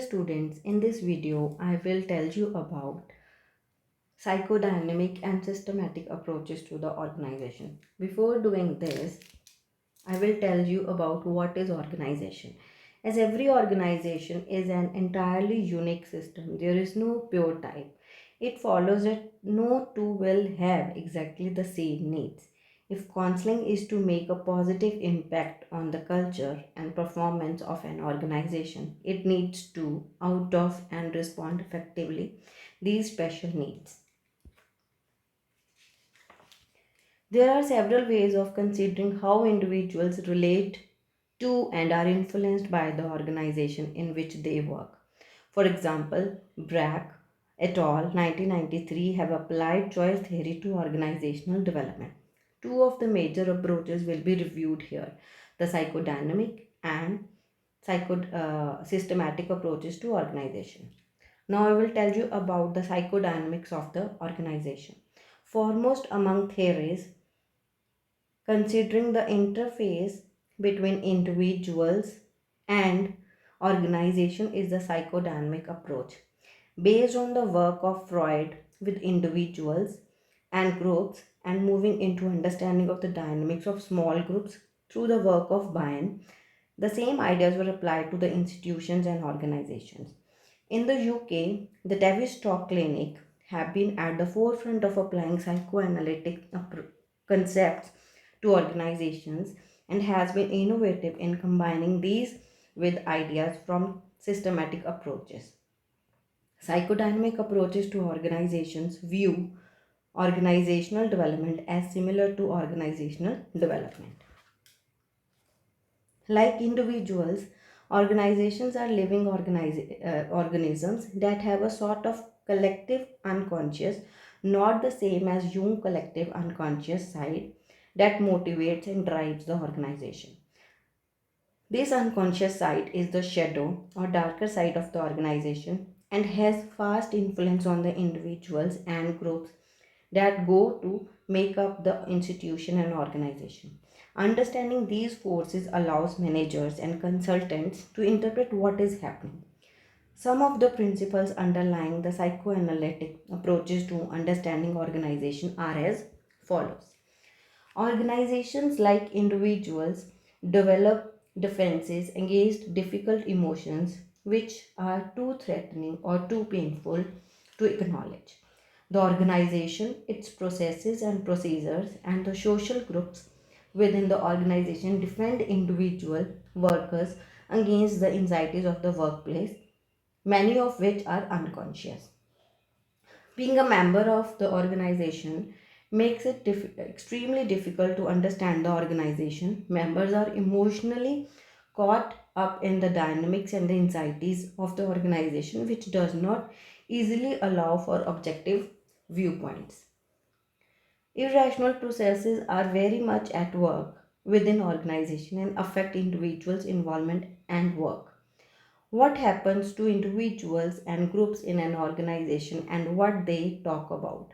Students, in this video, I will tell you about psychodynamic and systematic approaches to the organization. Before doing this, I will tell you about what is organization. As every organization is an entirely unique system, there is no pure type. It follows that no two will have exactly the same needs. If counseling is to make a positive impact on the culture and performance of an organization, it needs to out of and respond effectively these special needs. There are several ways of considering how individuals relate to and are influenced by the organization in which they work. For example, Brack et al. 1993 have applied choice theory to organizational development. Two of the major approaches will be reviewed here, the psychodynamic and systematic approaches to organization. Now I will tell you about the psychodynamics of the organization. Foremost among theories considering the interface between individuals and organization is the psychodynamic approach. Based on the work of Freud with individuals and groups and moving into understanding of the dynamics of small groups through the work of Bain, the same ideas were applied to the institutions and organizations. In the UK, the Tavistock Clinic have been at the forefront of applying psychoanalytic concepts to organizations and has been innovative in combining these with ideas from systematic approaches. Psychodynamic approaches to organizations view organizational development as similar to organizational development. Like individuals, organizations are living organisms that have a sort of collective unconscious, not the same as Jung collective unconscious side that motivates and drives the organization. This unconscious side is the shadow or darker side of the organization and has vast influence on the individuals and groups that go to make up the institution and organization. Understanding these forces allows managers and consultants to interpret what is happening. Some of the principles underlying the psychoanalytic approaches to understanding organization are as follows. Organizations, like individuals, develop defenses against difficult emotions which are too threatening or too painful to acknowledge. The organization, its processes and procedures, and the social groups within the organization defend individual workers against the anxieties of the workplace, many of which are unconscious. Being a member of the organization makes it extremely difficult to understand the organization. Members are emotionally caught up in the dynamics and the anxieties of the organization, which does not easily allow for objective viewpoints. Irrational processes are very much at work within organization and affect individuals' involvement and work. What happens to individuals and groups in an organization and what they talk about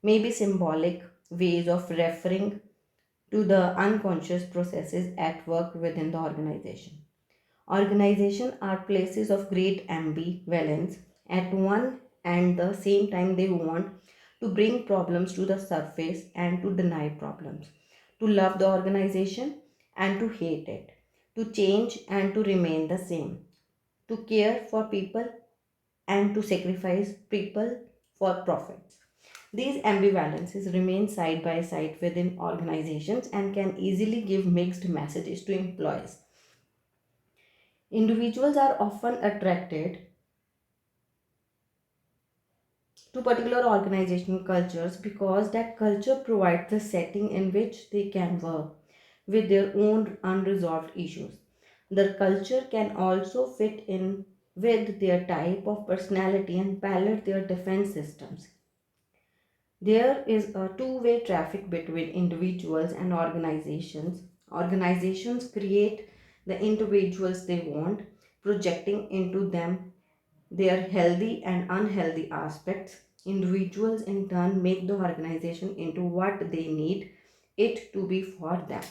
may be symbolic ways of referring to the unconscious processes at work within the organization. Organizations are places of great ambivalence. At one and the same time, they want to bring problems to the surface and to deny problems, to love the organization and to hate it, to change and to remain the same, to care for people and to sacrifice people for profits. These ambivalences remain side by side within organizations and can easily give mixed messages to employees. Individuals are often attracted to particular organizational cultures because that culture provides the setting in which they can work with their own unresolved issues. The culture can also fit in with their type of personality and palette their defense systems. There is a two-way traffic between individuals and organizations. Organizations create the individuals they want, projecting into them their healthy and unhealthy aspects. Individuals in turn make the organization into what they need it to be for them.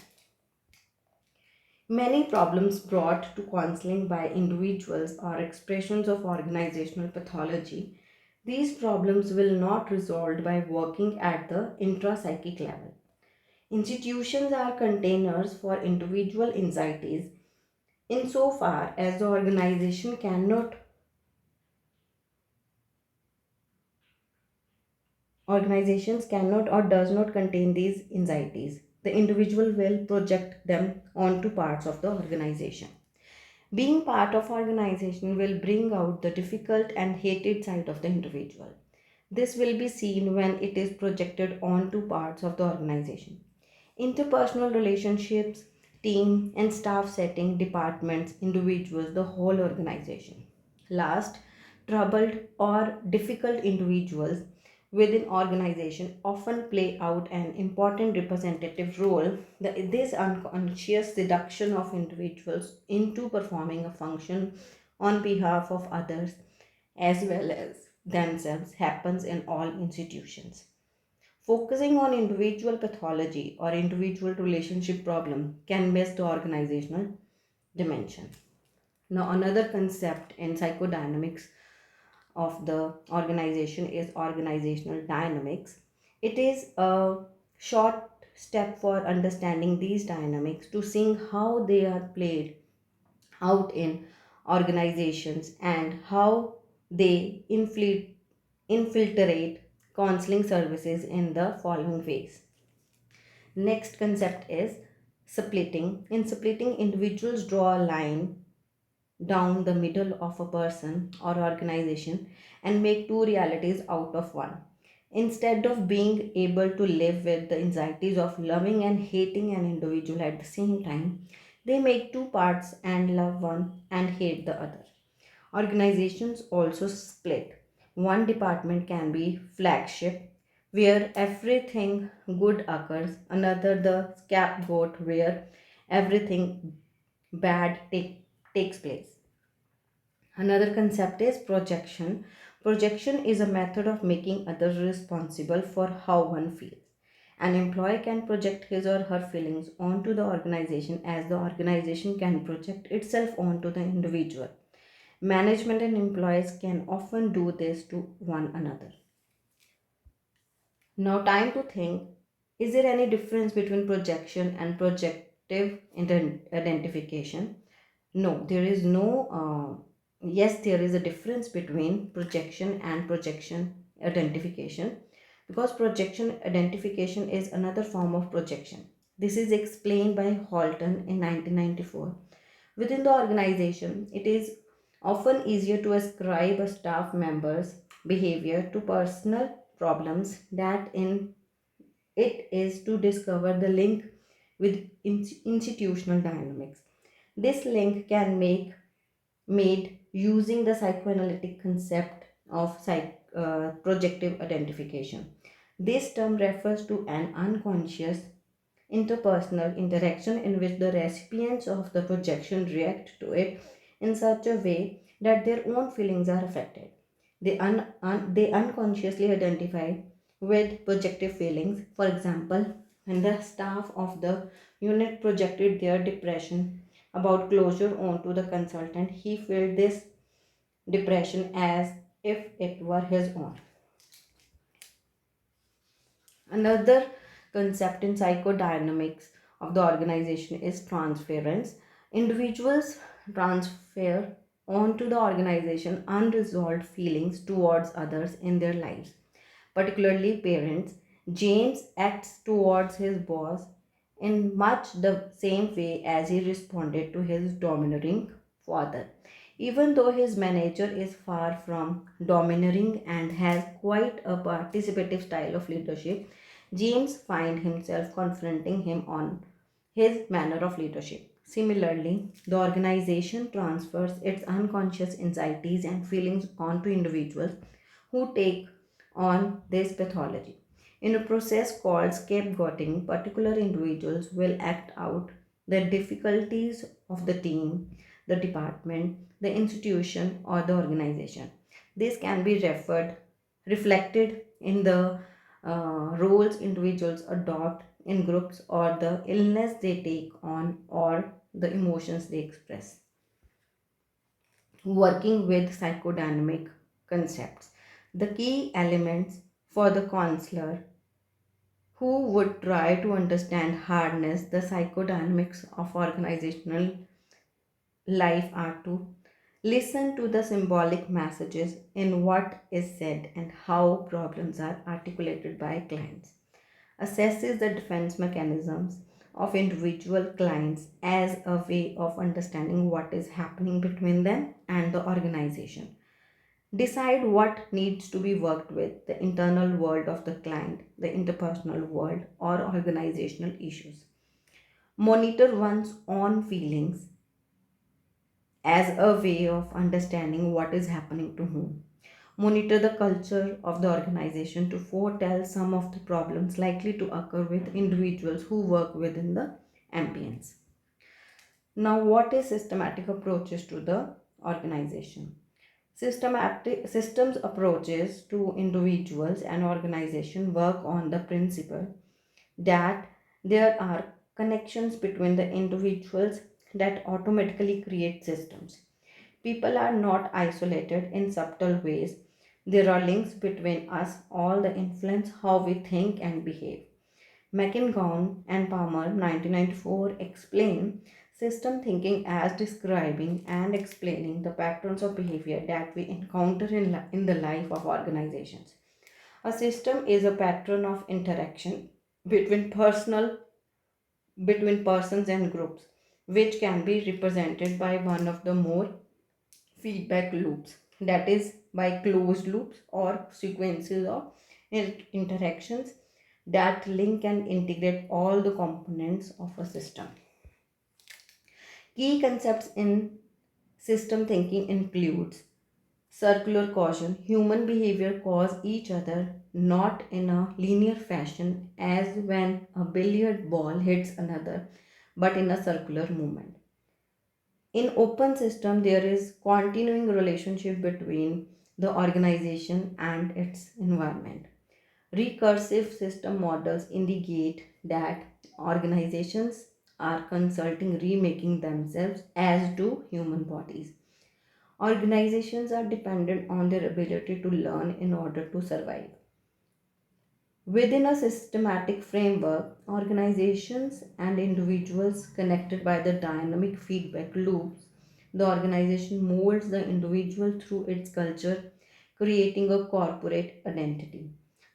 Many problems brought to counseling by individuals are expressions of organizational pathology. These problems will not resolved by working at the intrapsychic level. Institutions are containers for individual anxieties insofar as the organizations cannot or does not contain these anxieties. The individual will project them onto parts of the organization. Being part of organization will bring out the difficult and hated side of the individual. This will be seen when it is projected onto parts of the organization. Interpersonal relationships, team and staff setting, departments, individuals, the whole organization. Last, troubled or difficult individuals within organization often play out an important representative role. This unconscious seduction of individuals into performing a function on behalf of others as well as themselves happens in all institutions. Focusing on individual pathology or individual relationship problem can miss the organizational dimension. Now, another concept in psychodynamics of the organization is organizational dynamics. It is a short step for understanding these dynamics to seeing how they are played out in organizations and how they infiltrate counseling services in the following ways. Next concept is splitting. In splitting, individuals draw a line down the middle of a person or organization and make two realities out of one. Instead of being able to live with the anxieties of loving and hating an individual at the same time, they make two parts and love one and hate the other. Organizations also split. One department can be flagship, where everything good occurs, another the scapegoat, where everything bad takes place. Another concept is projection. Projection is a method of making others responsible for how one feels. An employee can project his or her feelings onto the organization as the organization can project itself onto the individual. Management and employees can often do this to one another. Now, time to think, is there any difference between projection and projective identification? No, there is no. Yes, there is a difference between projection and projection identification because projection identification is another form of projection. This is explained by Halton in 1994. Within the organization, it is often easier to ascribe a staff member's behavior to personal problems that in it is to discover the link with institutional dynamics. This link can make made using the psychoanalytic concept of projective identification. This term refers to an unconscious interpersonal interaction in which the recipients of the projection react to it in such a way that their own feelings are affected. They unconsciously identify with projective feelings. For example, when the staff of the unit projected their depression about closure onto the consultant, he felt this depression as if it were his own. Another concept in psychodynamics of the organization is transference. Individuals transfer onto the organization unresolved feelings towards others in their lives, particularly parents. James acts towards his boss in much the same way as he responded to his domineering father. Even though his manager is far from domineering and has quite a participative style of leadership, James finds himself confronting him on his manner of leadership. Similarly, the organization transfers its unconscious anxieties and feelings onto individuals who take on this pathology. In a process called scapegoating, particular individuals will act out the difficulties of the team, the department, the institution, or the organization. This can be reflected in the roles individuals adopt in groups or the illness they take on or the emotions they express. Working with psychodynamic concepts. The key elements for the counselor who would try to understand harness the psychodynamics of organizational life are to listen to the symbolic messages in what is said and how problems are articulated by clients, assesses the defense mechanisms of individual clients as a way of understanding what is happening between them and the organization, decide what needs to be worked with the internal world of the client, the interpersonal world, or organizational issues, monitor one's own feelings as a way of understanding what is happening to whom, monitor the culture of the organization to foretell some of the problems likely to occur with individuals who work within the ambience. Now, what is systematic approaches to the organization? Systematic systems approaches to individuals and organization work on the principle that there are connections between the individuals that automatically create systems. People are not isolated in subtle ways. There are links between us, all the influence how we think and behave. McIngown and Palmer 1994 explain system thinking as describing and explaining the patterns of behavior that we encounter in the life of organizations. A system is a pattern of interaction between personal between persons and groups, which can be represented by one of the more feedback loops, that is by closed loops or sequences of interactions that link and integrate all the components of a system. Key concepts in system thinking includes circular caution. Human behavior cause each other not in a linear fashion as when a billiard ball hits another, but in a circular movement. In open system, there is continuing relationship between the organization and its environment. Recursive system models indicate that organizations are consulting remaking themselves, as do human bodies. Organizations are dependent on their ability to learn in order to survive. Within a systematic framework, organizations and individuals connected by the dynamic feedback loops, the organization molds the individual through its culture, creating a corporate identity.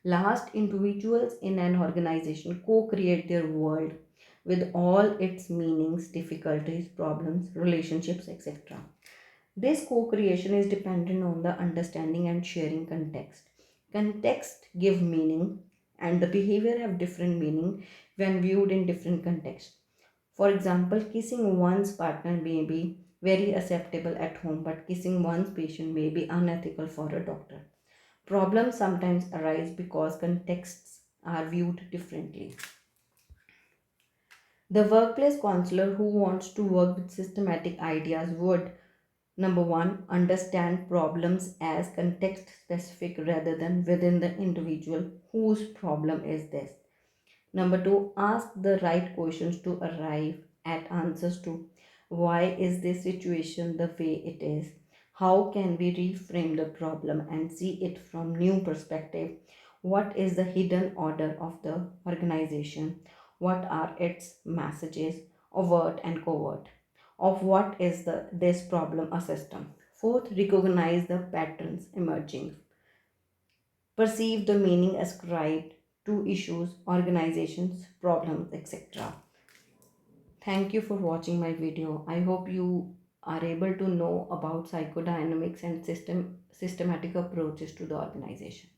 Last, individuals in an organization co create their world with all its meanings, difficulties, problems, relationships, etc. This co creation is dependent on the understanding and sharing context. Context give meaning, and the behavior have different meaning when viewed in different contexts. For example, kissing one's partner may be very acceptable at home, but kissing one's patient may be unethical for a doctor. Problems sometimes arise because contexts are viewed differently. The workplace counselor who wants to work with systematic ideas would: number one, understand problems as context specific rather than within the individual whose problem is this. Number two, ask the right questions to arrive at answers to why is this situation the way it is? How can we reframe the problem and see it from new perspective? What is the hidden order of the organization? What are its messages, overt and covert? Of what is this problem a system? Fourth, recognize the patterns emerging. Perceive the meaning ascribed to issues, organizations, problems, etc. Thank you for watching my video. I hope you are able to know about psychodynamics and systematic approaches to the organization.